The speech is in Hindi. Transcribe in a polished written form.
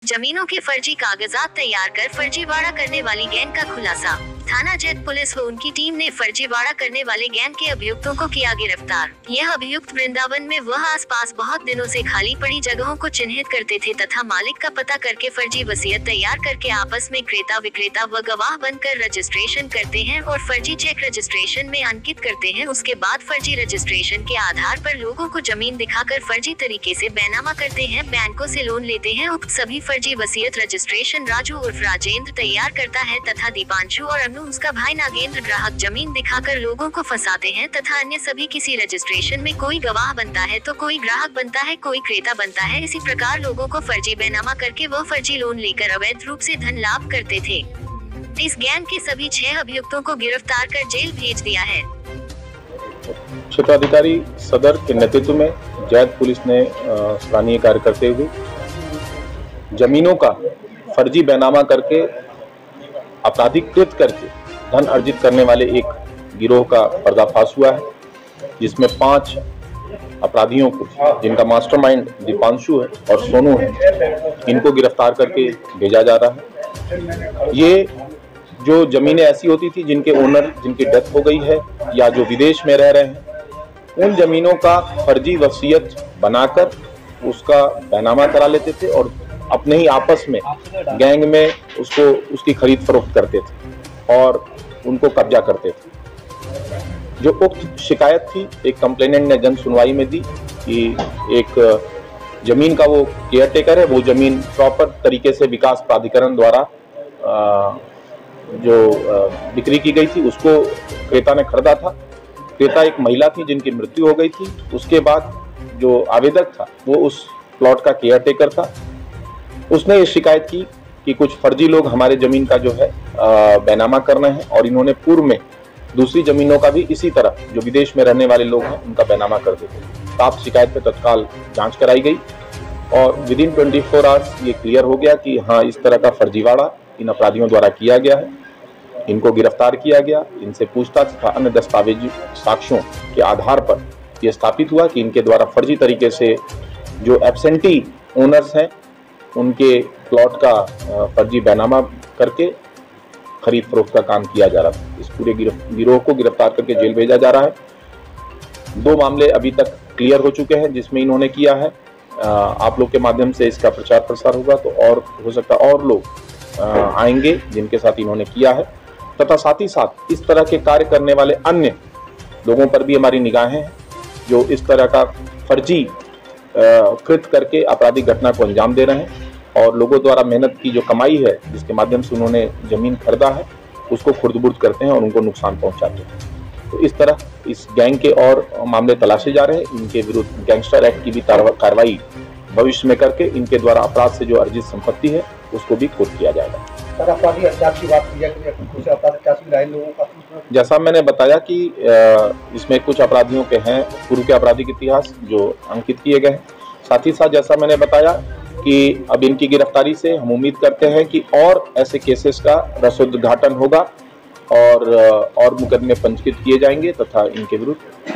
जमीनों के फर्जी कागजात तैयार कर फर्जीवाड़ा करने वाली गैंग का खुलासा। थाना जैत पुलिस व उनकी टीम ने फर्जीवाड़ा करने वाले गैंग के अभियुक्तों को किया गिरफ्तार। यह अभियुक्त वृंदावन में वह आसपास बहुत दिनों से खाली पड़ी जगहों को चिन्हित करते थे तथा मालिक का पता करके फर्जी वसीयत तैयार करके आपस में क्रेता विक्रेता व गवाह बनकर रजिस्ट्रेशन करते हैं और फर्जी चेक रजिस्ट्रेशन में अंकित करते हैं। उसके बाद फर्जी रजिस्ट्रेशन के आधार पर लोगों को जमीन दिखाकर फर्जी तरीके से बैनामा करते हैं, बैंकों से लोन लेते हैं। उक्त सभी फर्जी वसीयत रजिस्ट्रेशन राजू उर्फ राजेंद्र तैयार करता है तथा दीपांशु और उसका भाई नागेंद्र ग्राहक जमीन दिखाकर लोगों को फंसाते हैं तथा अन्य सभी किसी रजिस्ट्रेशन में कोई गवाह बनता है तो कोई ग्राहक बनता है, कोई क्रेता बनता है। इसी प्रकार लोगों को फर्जी बैनामा करके वह फर्जी लोन लेकर अवैध रूप से धन लाभ करते थे। इस गैंग के सभी 6 अभियुक्तों को गिरफ्तार कर जेल भेज दिया है। क्षेत्राधिकारी सदर के नेतृत्व में जैत पुलिस ने स्थानीय कार्य करते हुए जमीनों का फर्जी बैनामा करके आपराधिकृत करके धन अर्जित करने वाले एक गिरोह का पर्दाफाश हुआ है, जिसमें 5 अपराधियों को, जिनका मास्टरमाइंड दीपांशु है और सोनू है, इनको गिरफ्तार करके भेजा जा रहा है। ये जो जमीनें ऐसी होती थी जिनके ओनर जिनकी डेथ हो गई है या जो विदेश में रह रहे हैं, उन जमीनों का फर्जी वसीयत बनाकर उसका बैनामा करा लेते थे और अपने ही आपस में गैंग में उसकी खरीद फरोख्त करते थे और उनको कब्जा करते थे। जो उक्त शिकायत थी, एक कंप्लेनेंट ने जन सुनवाई में दी कि एक जमीन का वो केयर टेकर है, वो जमीन प्रॉपर तरीके से विकास प्राधिकरण द्वारा जो बिक्री की गई थी उसको क्रेता ने खरीदा था। क्रेता एक महिला थी जिनकी मृत्यु हो गई थी। उसके बाद जो आवेदक था वो उस प्लॉट का केयर टेकर था। उसने ये शिकायत की कि कुछ फर्जी लोग हमारे जमीन का जो है बैनामा कर रहे हैं और इन्होंने पूर्व में दूसरी जमीनों का भी इसी तरह जो विदेश में रहने वाले लोग हैं उनका बैनामा करते थे। प्राप्त शिकायत पे तत्काल जांच कराई गई और विद इन 24 आवर्स ये क्लियर हो गया कि हाँ, इस तरह का फर्जीवाड़ा इन अपराधियों द्वारा किया गया है। इनको गिरफ्तार किया गया। इनसे पूछताछ तथा अन्य दस्तावेजी साक्ष्यों के आधार पर यह स्थापित हुआ कि इनके द्वारा फर्जी तरीके से जो एब्सेंटी ओनर्स हैं उनके प्लॉट का फर्जी बैनामा करके खरीद फरोख्त का काम किया जा रहा था। इस पूरे गिरोह को गिरफ्तार करके जेल भेजा जा रहा है। 2 मामले अभी तक क्लियर हो चुके हैं जिसमें इन्होंने किया है। आप लोग के माध्यम से इसका प्रचार प्रसार होगा तो और हो सकता है और लोग आएंगे जिनके साथ इन्होंने किया है, तथा साथ ही साथ इस तरह के कार्य करने वाले अन्य लोगों पर भी हमारी निगाहें हैं जो इस तरह का फर्जी कृत करके आपराधिक घटना को अंजाम दे रहे हैं और लोगों द्वारा मेहनत की जो कमाई है जिसके माध्यम से उन्होंने जमीन खरीदा है उसको खुर्द-बुर्द करते हैं और उनको नुकसान पहुंचाते हैं। तो इस तरह इस गैंग के और मामले तलाशे जा रहे हैं। इनके विरुद्ध गैंगस्टर एक्ट की भी कार्रवाई भविष्य में करके इनके द्वारा अपराध से जो अर्जित संपत्ति है उसको भी कुर्द किया जाएगा। जैसा मैंने बताया कि इसमें कुछ अपराधियों के हैं पूर्व के आपराधिक इतिहास जो अंकित किए गए हैं। साथ ही साथ जैसा मैंने बताया कि अब इनकी गिरफ्तारी से हम उम्मीद करते हैं कि और ऐसे केसेस का रसोद्घाटन होगा और मुकदमे पंजीकृत किए जाएंगे तथा इनके विरुद्ध